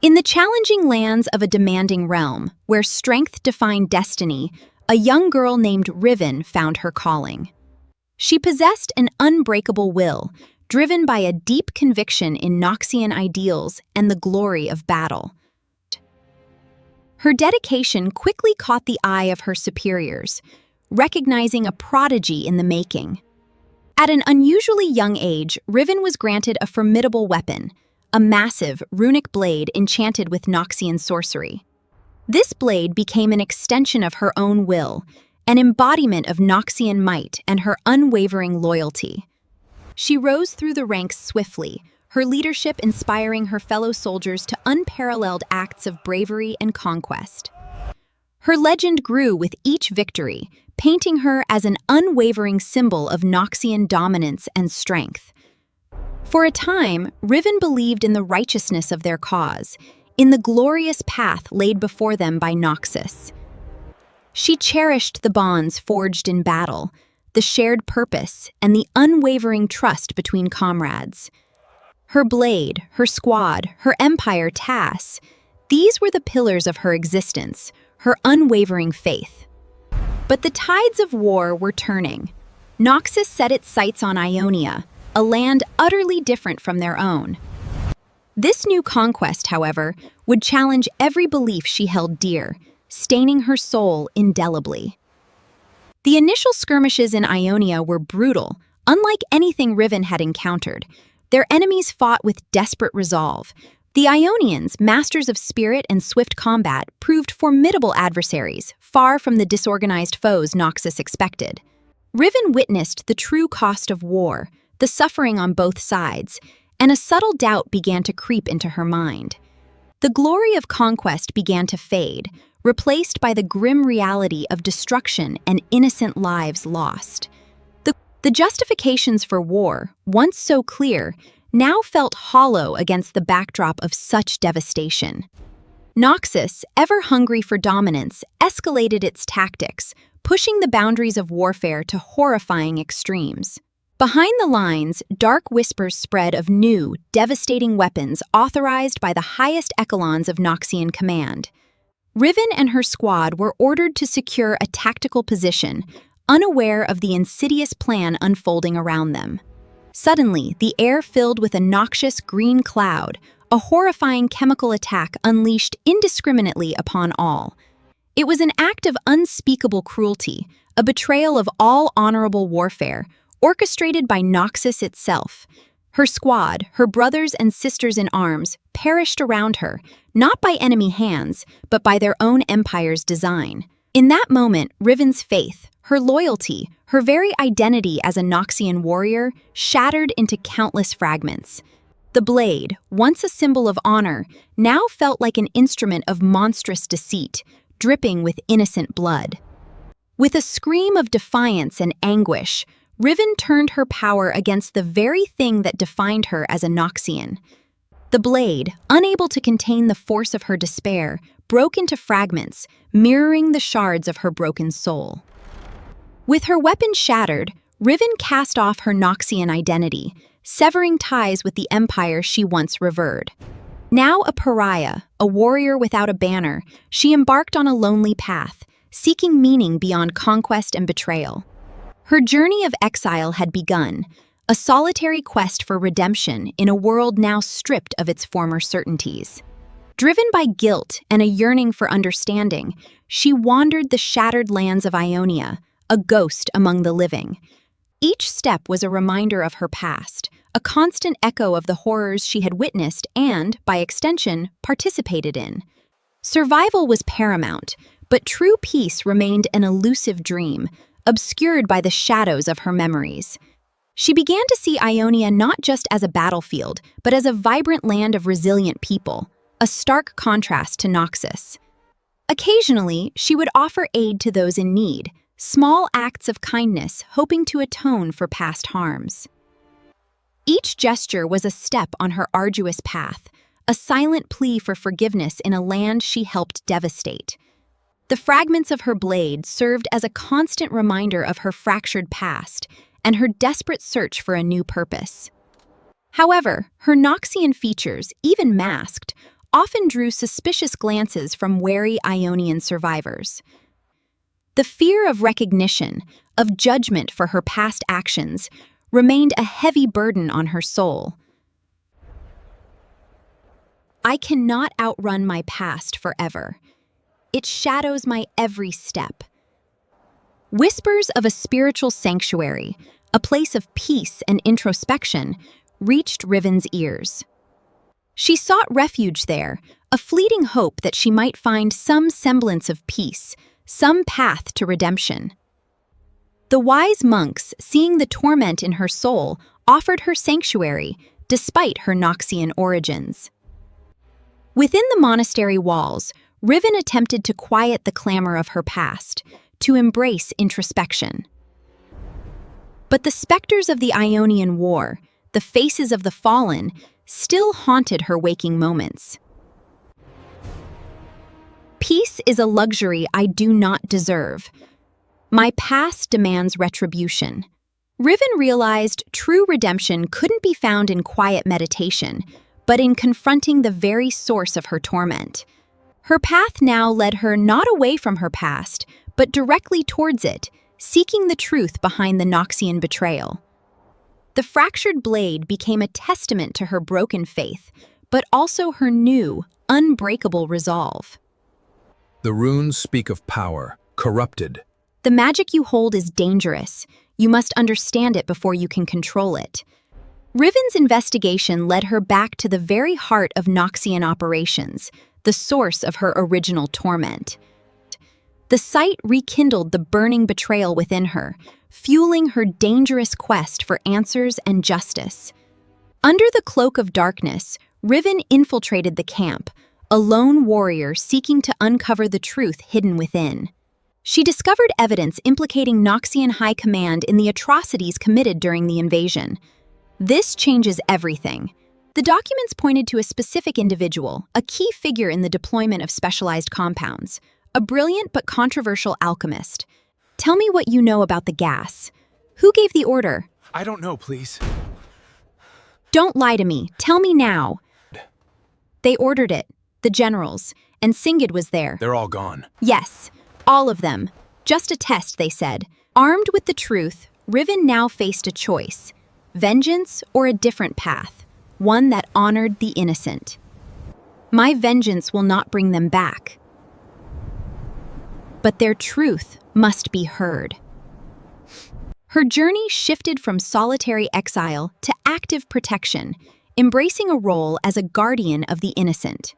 In the challenging lands of a demanding realm, where strength defined destiny, a young girl named Riven found her calling. She possessed an unbreakable will, driven by a deep conviction in Noxian ideals and the glory of battle. Her dedication quickly caught the eye of her superiors, recognizing a prodigy in the making. At an unusually young age, Riven was granted a formidable weapon, a massive, runic blade enchanted with Noxian sorcery. This blade became an extension of her own will, an embodiment of Noxian might and her unwavering loyalty. She rose through the ranks swiftly, her leadership inspiring her fellow soldiers to unparalleled acts of bravery and conquest. Her legend grew with each victory, painting her as an unwavering symbol of Noxian dominance and strength. For a time, Riven believed in the righteousness of their cause, in the glorious path laid before them by Noxus. She cherished the bonds forged in battle, the shared purpose, and the unwavering trust between comrades. Her blade, her squad, her empire task, these were the pillars of her existence, her unwavering faith. But the tides of war were turning. Noxus set its sights on Ionia, a land utterly different from their own. This new conquest, however, would challenge every belief she held dear, staining her soul indelibly. The initial skirmishes in Ionia were brutal, unlike anything Riven had encountered. Their enemies fought with desperate resolve. The Ionians, masters of spirit and swift combat, proved formidable adversaries, far from the disorganized foes Noxus expected. Riven witnessed the true cost of war, the suffering on both sides, and a subtle doubt began to creep into her mind. The glory of conquest began to fade, replaced by the grim reality of destruction and innocent lives lost. The justifications for war, once so clear, now felt hollow against the backdrop of such devastation. Noxus, ever hungry for dominance, escalated its tactics, pushing the boundaries of warfare to horrifying extremes. Behind the lines, dark whispers spread of new, devastating weapons authorized by the highest echelons of Noxian command. Riven and her squad were ordered to secure a tactical position, unaware of the insidious plan unfolding around them. Suddenly, the air filled with a noxious green cloud, a horrifying chemical attack unleashed indiscriminately upon all. It was an act of unspeakable cruelty, a betrayal of all honorable warfare, orchestrated by Noxus itself. Her squad, her brothers and sisters in arms, perished around her, not by enemy hands, but by their own empire's design. In that moment, Riven's faith, her loyalty, her very identity as a Noxian warrior, shattered into countless fragments. The blade, once a symbol of honor, now felt like an instrument of monstrous deceit, dripping with innocent blood. With a scream of defiance and anguish, Riven turned her power against the very thing that defined her as a Noxian. The blade, unable to contain the force of her despair, broke into fragments, mirroring the shards of her broken soul. With her weapon shattered, Riven cast off her Noxian identity, severing ties with the empire she once revered. Now a pariah, a warrior without a banner, she embarked on a lonely path, seeking meaning beyond conquest and betrayal. Her journey of exile had begun, a solitary quest for redemption in a world now stripped of its former certainties. Driven by guilt and a yearning for understanding, she wandered the shattered lands of Ionia, a ghost among the living. Each step was a reminder of her past, a constant echo of the horrors she had witnessed and, by extension, participated in. Survival was paramount, but true peace remained an elusive dream, obscured by the shadows of her memories. She began to see Ionia not just as a battlefield, but as a vibrant land of resilient people, a stark contrast to Noxus. Occasionally, she would offer aid to those in need, small acts of kindness hoping to atone for past harms. Each gesture was a step on her arduous path, a silent plea for forgiveness in a land she helped devastate. The fragments of her blade served as a constant reminder of her fractured past and her desperate search for a new purpose. However, her Noxian features, even masked, often drew suspicious glances from wary Ionian survivors. The fear of recognition, of judgment for her past actions, remained a heavy burden on her soul. I cannot outrun my past forever. It shadows my every step. Whispers of a spiritual sanctuary, a place of peace and introspection, reached Riven's ears. She sought refuge there, a fleeting hope that she might find some semblance of peace, some path to redemption. The wise monks, seeing the torment in her soul, offered her sanctuary, despite her Noxian origins. Within the monastery walls, Riven attempted to quiet the clamor of her past, to embrace introspection. But the specters of the Ionian War, the faces of the fallen, still haunted her waking moments. Peace is a luxury I do not deserve. My past demands retribution. Riven realized true redemption couldn't be found in quiet meditation, but in confronting the very source of her torment. Her path now led her not away from her past, but directly towards it, seeking the truth behind the Noxian betrayal. The fractured blade became a testament to her broken faith, but also her new, unbreakable resolve. The runes speak of power, corrupted. The magic you hold is dangerous. You must understand it before you can control it. Riven's investigation led her back to the very heart of Noxian operations, the source of her original torment. The sight rekindled the burning betrayal within her, fueling her dangerous quest for answers and justice. Under the cloak of darkness, Riven infiltrated the camp, a lone warrior seeking to uncover the truth hidden within. She discovered evidence implicating Noxian High Command in the atrocities committed during the invasion. This changes everything. The documents pointed to a specific individual, a key figure in the deployment of specialized compounds, a brilliant but controversial alchemist. Tell me what you know about the gas. Who gave the order? I don't know, please. Don't lie to me. Tell me now. They ordered it, the generals, and Singed was there. They're all gone. Yes, all of them. Just a test, they said. Armed with the truth, Riven now faced a choice: vengeance or a different path, one that honored the innocent. My vengeance will not bring them back, but their truth must be heard. Her journey shifted from solitary exile to active protection, embracing a role as a guardian of the innocent.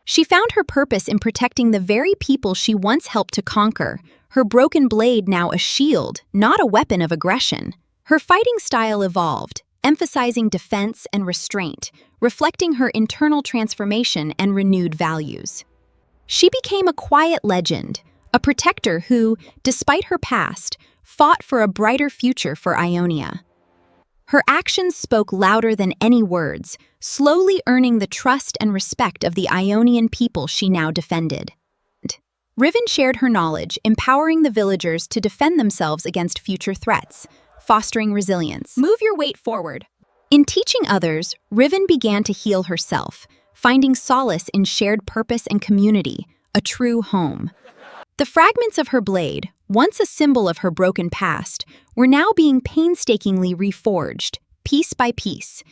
She found her purpose in protecting the very people she once helped to conquer, her broken blade now a shield, not a weapon of aggression. Her fighting style evolved, emphasizing defense and restraint, reflecting her internal transformation and renewed values. She became a quiet legend, a protector who, despite her past, fought for a brighter future for Ionia. Her actions spoke louder than any words, slowly earning the trust and respect of the Ionian people she now defended. Riven shared her knowledge, empowering the villagers to defend themselves against future threats, fostering resilience. Move your weight forward. In teaching others, Riven began to heal herself, finding solace in shared purpose and community, a true home. The fragments of her blade, once a symbol of her broken past, were now being painstakingly reforged, piece by piece.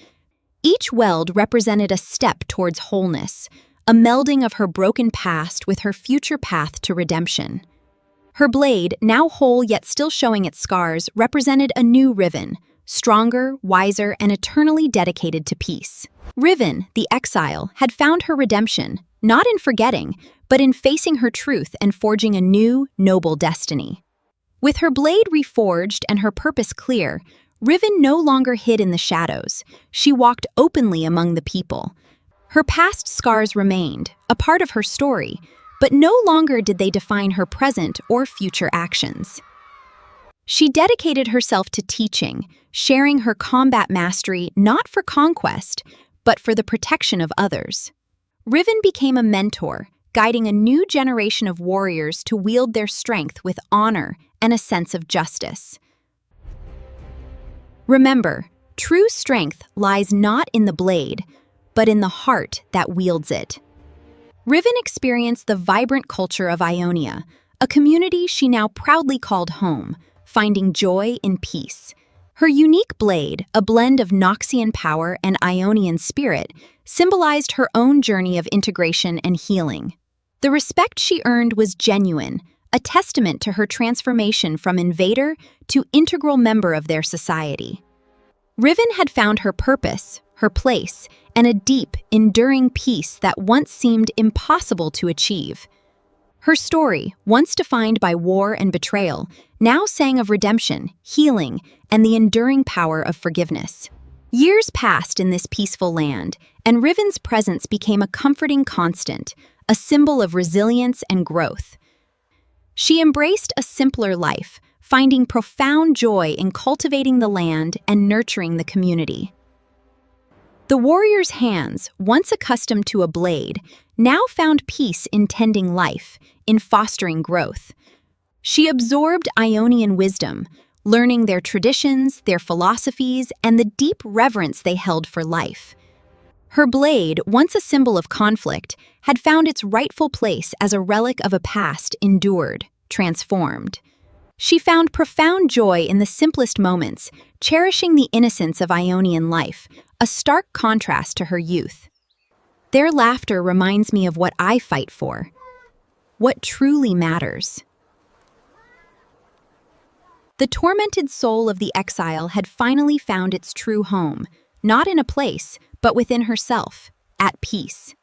Each weld represented a step towards wholeness, a melding of her broken past with her future path to redemption. Her blade, now whole yet still showing its scars, represented a new Riven, stronger, wiser, and eternally dedicated to peace. Riven, the Exile, had found her redemption, not in forgetting, but in facing her truth and forging a new, noble destiny. With her blade reforged and her purpose clear, Riven no longer hid in the shadows. She walked openly among the people. Her past scars remained, a part of her story, but no longer did they define her present or future actions. She dedicated herself to teaching, sharing her combat mastery not for conquest, but for the protection of others. Riven became a mentor, guiding a new generation of warriors to wield their strength with honor and a sense of justice. Remember, true strength lies not in the blade, but in the heart that wields it. Riven experienced the vibrant culture of Ionia, a community she now proudly called home, finding joy in peace. Her unique blade, a blend of Noxian power and Ionian spirit, symbolized her own journey of integration and healing. The respect she earned was genuine, a testament to her transformation from invader to integral member of their society. Riven had found her purpose, her place, and a deep, enduring peace that once seemed impossible to achieve. Her story, once defined by war and betrayal, now sang of redemption, healing, and the enduring power of forgiveness. Years passed in this peaceful land, and Riven's presence became a comforting constant, a symbol of resilience and growth. She embraced a simpler life, finding profound joy in cultivating the land and nurturing the community. The warrior's hands, once accustomed to a blade, now found peace in tending life, in fostering growth. She absorbed Ionian wisdom, learning their traditions, their philosophies, and the deep reverence they held for life. Her blade, once a symbol of conflict, had found its rightful place as a relic of a past endured, transformed. She found profound joy in the simplest moments, cherishing the innocence of Ionian life, a stark contrast to her youth. Their laughter reminds me of what I fight for, what truly matters. The tormented soul of the Exile had finally found its true home, not in a place, but within herself, at peace.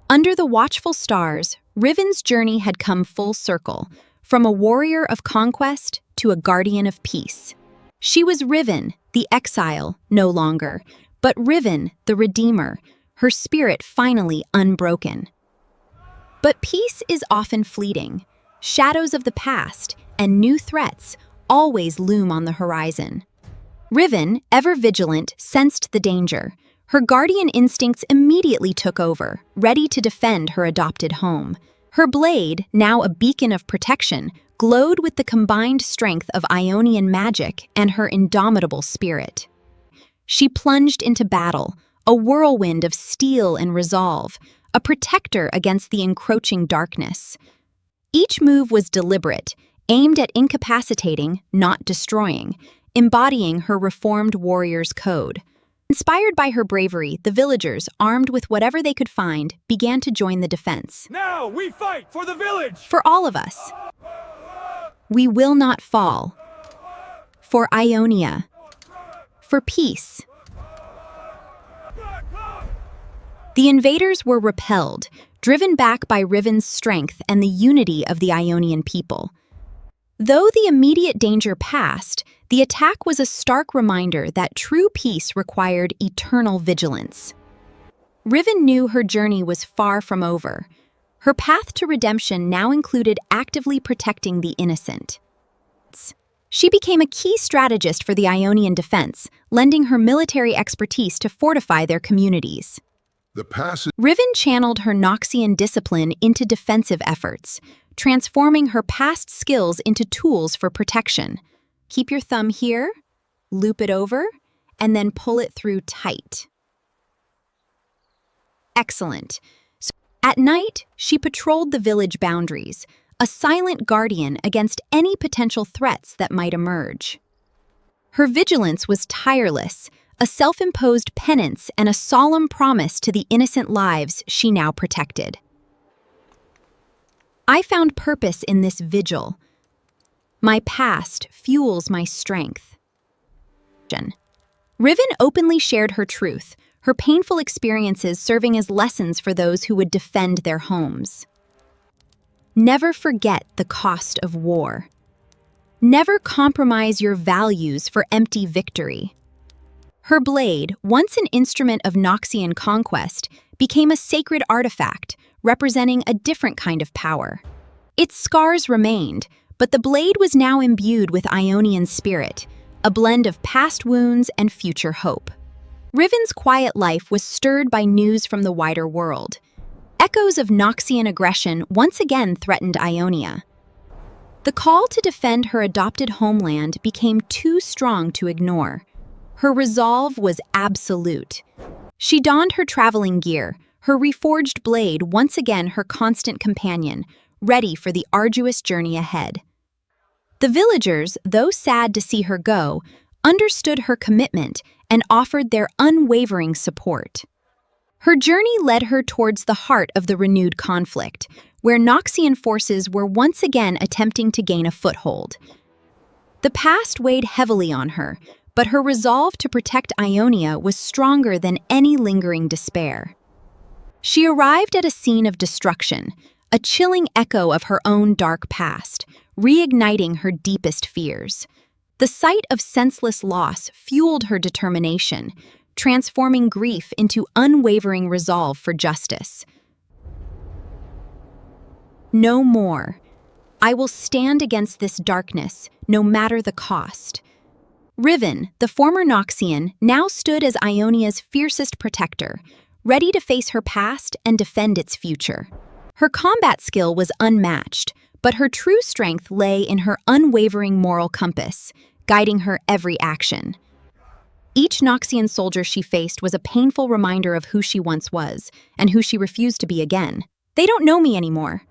Under the watchful stars, Riven's journey had come full circle, from a warrior of conquest to a guardian of peace. She was Riven, the Exile, no longer, but Riven, the Redeemer, her spirit finally unbroken. But peace is often fleeting. Shadows of the past and new threats always loom on the horizon. Riven, ever vigilant, sensed the danger. Her guardian instincts immediately took over, ready to defend her adopted home. Her blade, now a beacon of protection, glowed with the combined strength of Ionian magic and her indomitable spirit. She plunged into battle, a whirlwind of steel and resolve, a protector against the encroaching darkness. Each move was deliberate, aimed at incapacitating, not destroying, embodying her reformed warrior's code. Inspired by her bravery, the villagers, armed with whatever they could find, began to join the defense. Now we fight for the village! For all of us. We will not fall. For Ionia. For peace. The invaders were repelled, driven back by Riven's strength and the unity of the Ionian people. Though the immediate danger passed, the attack was a stark reminder that true peace required eternal vigilance. Riven knew her journey was far from over. Her path to redemption now included actively protecting the innocent. She became a key strategist for the Ionian defense, lending her military expertise to fortify their communities. Riven channeled her Noxian discipline into defensive efforts, transforming her past skills into tools for protection. Keep your thumb here, loop it over, and then pull it through tight. Excellent. So, at night, she patrolled the village boundaries, a silent guardian against any potential threats that might emerge. Her vigilance was tireless, a self-imposed penance and a solemn promise to the innocent lives she now protected. I found purpose in this vigil. My past fuels my strength. Riven openly shared her truth, her painful experiences serving as lessons for those who would defend their homes. Never forget the cost of war. Never compromise your values for empty victory. Her blade, once an instrument of Noxian conquest, became a sacred artifact, representing a different kind of power. Its scars remained, but the blade was now imbued with Ionian spirit, a blend of past wounds and future hope. Riven's quiet life was stirred by news from the wider world. Echoes of Noxian aggression once again threatened Ionia. The call to defend her adopted homeland became too strong to ignore. Her resolve was absolute. She donned her traveling gear, her reforged blade once again her constant companion, ready for the arduous journey ahead. The villagers, though sad to see her go, understood her commitment and offered their unwavering support. Her journey led her towards the heart of the renewed conflict, where Noxian forces were once again attempting to gain a foothold. The past weighed heavily on her, but her resolve to protect Ionia was stronger than any lingering despair. She arrived at a scene of destruction, a chilling echo of her own dark past, reigniting her deepest fears. The sight of senseless loss fueled her determination, transforming grief into unwavering resolve for justice. No more. I will stand against this darkness, no matter the cost. Riven, the former Noxian, now stood as Ionia's fiercest protector, ready to face her past and defend its future. Her combat skill was unmatched, but her true strength lay in her unwavering moral compass, guiding her every action. Each Noxian soldier she faced was a painful reminder of who she once was, and who she refused to be again. They don't know me anymore.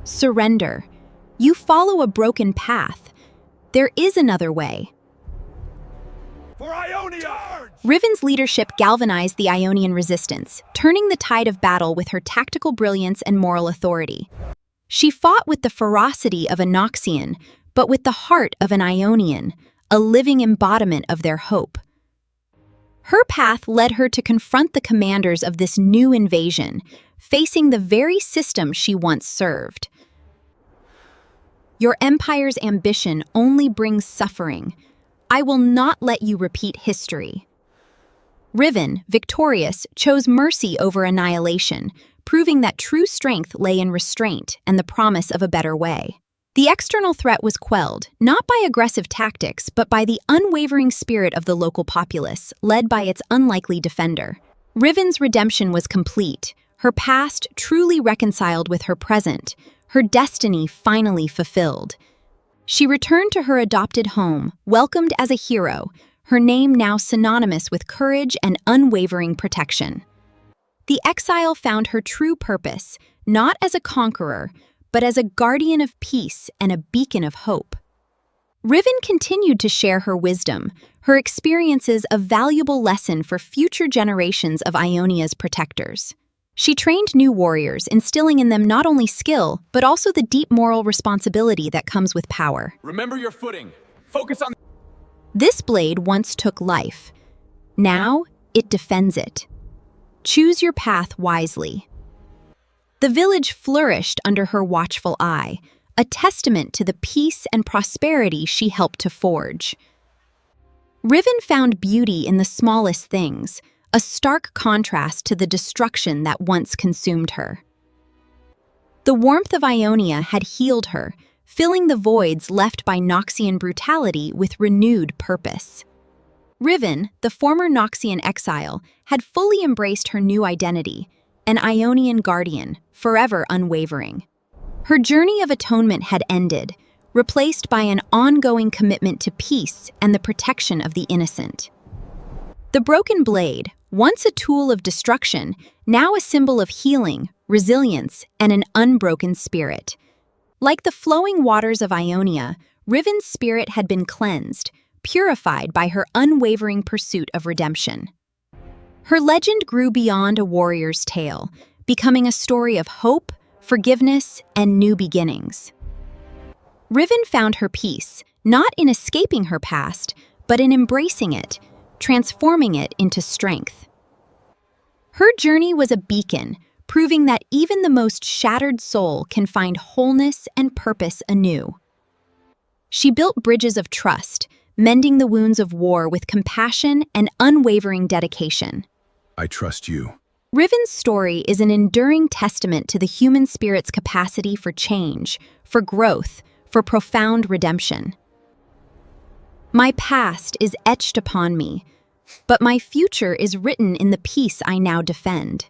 Surrender. You follow a broken path. There is another way. For Ionia! Riven's leadership galvanized the Ionian resistance, turning the tide of battle with her tactical brilliance and moral authority. She fought with the ferocity of a Noxian, but with the heart of an Ionian, a living embodiment of their hope. Her path led her to confront the commanders of this new invasion, facing the very system she once served. Your empire's ambition only brings suffering. I will not let you repeat history. Riven, victorious, chose mercy over annihilation, proving that true strength lay in restraint and the promise of a better way. The external threat was quelled, not by aggressive tactics, but by the unwavering spirit of the local populace, led by its unlikely defender. Riven's redemption was complete, her past truly reconciled with her present, her destiny finally fulfilled. She returned to her adopted home, welcomed as a hero, her name now synonymous with courage and unwavering protection. The Exile found her true purpose, not as a conqueror, but as a guardian of peace and a beacon of hope. Riven continued to share her wisdom, her experiences a valuable lesson for future generations of Ionia's protectors. She trained new warriors, instilling in them not only skill, but also the deep moral responsibility that comes with power. Remember your footing. Focus on... This blade once took life. Now, it defends it. Choose your path wisely. The village flourished under her watchful eye, a testament to the peace and prosperity she helped to forge. Riven found beauty in the smallest things, a stark contrast to the destruction that once consumed her. The warmth of Ionia had healed her, filling the voids left by Noxian brutality with renewed purpose. Riven, the former Noxian exile, had fully embraced her new identity, an Ionian guardian, forever unwavering. Her journey of atonement had ended, replaced by an ongoing commitment to peace and the protection of the innocent. The Broken Blade, once a tool of destruction, now a symbol of healing, resilience, and an unbroken spirit. Like the flowing waters of Ionia, Riven's spirit had been cleansed, purified by her unwavering pursuit of redemption. Her legend grew beyond a warrior's tale, becoming a story of hope, forgiveness, and new beginnings. Riven found her peace, not in escaping her past, but in embracing it, transforming it into strength. Her journey was a beacon, proving that even the most shattered soul can find wholeness and purpose anew. She built bridges of trust, mending the wounds of war with compassion and unwavering dedication. I trust you. Riven's story is an enduring testament to the human spirit's capacity for change, for growth, for profound redemption. My past is etched upon me, but my future is written in the peace I now defend.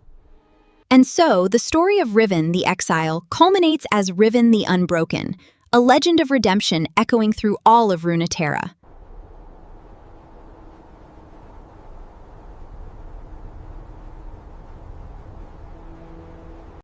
And so, the story of Riven the Exile culminates as Riven the Unbroken, a legend of redemption echoing through all of Runeterra.